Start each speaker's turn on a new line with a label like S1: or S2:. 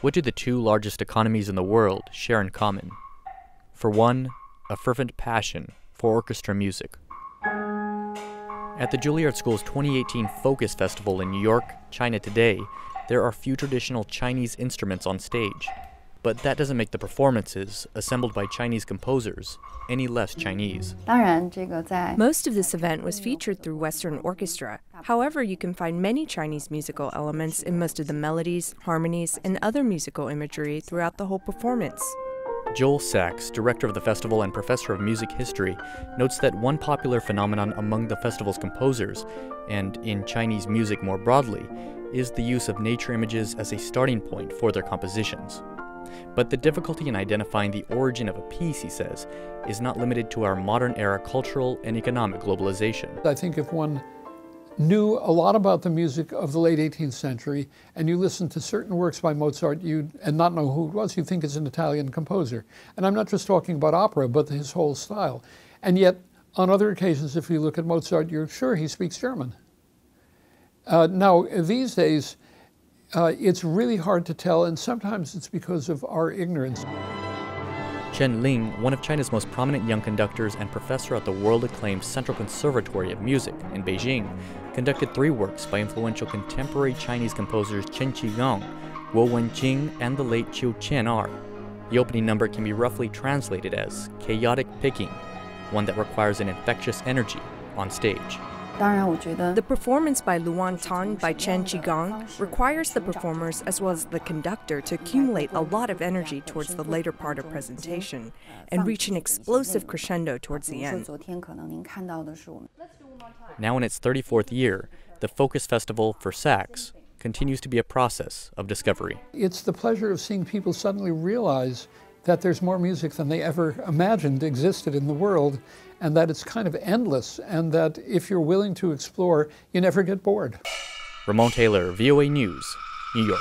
S1: What do the two largest economies in the world share in common? For one, a fervent passion for orchestra music. At the Juilliard School's 2018 Focus Festival in New York, China today, there are few traditional Chinese instruments on stage. But that doesn't make the performances, assembled by Chinese composers, any less Chinese.
S2: Most of this event was featured through Western orchestra. However, you can find many Chinese musical elements in most of the melodies, harmonies, and other musical imagery throughout the whole performance.
S1: Joel Sachs, director of the festival and professor of music history, notes that one popular phenomenon among the festival's composers, and in Chinese music more broadly, is the use of nature images as a starting point for their compositions. But the difficulty in identifying the origin of a piece, he says, is not limited to our modern-era cultural and economic globalization.
S3: I think if one knew a lot about the music of the late 18th century and you listened to certain works by Mozart and not know who it was, you think it's an Italian composer. And I'm not just talking about opera, but his whole style. And yet, on other occasions, if you look at Mozart, you're sure he speaks German. Now, these days, it's really hard to tell, and sometimes it's because of our ignorance.
S1: Chen Ling, one of China's most prominent young conductors and professor at the world-acclaimed Central Conservatory of Music in Beijing, conducted 3 works by influential contemporary Chinese composers Chen Qigong, Guo Wenjing, and the late Qiu Qian'er. The opening number can be roughly translated as chaotic picking, one that requires an infectious energy on stage.
S2: The performance by Luan Tan by Chen Qigong requires the performers as well as the conductor to accumulate a lot of energy towards the later part of presentation and reach an explosive crescendo towards the end.
S1: Now in its 34th year, the Focus Festival for Sax continues to be a process of discovery.
S3: It's the pleasure of seeing people suddenly realize that there's more music than they ever imagined existed in the world, and that it's kind of endless, and that if you're willing to explore, you never get bored.
S1: Ramon Taylor, VOA News, New York.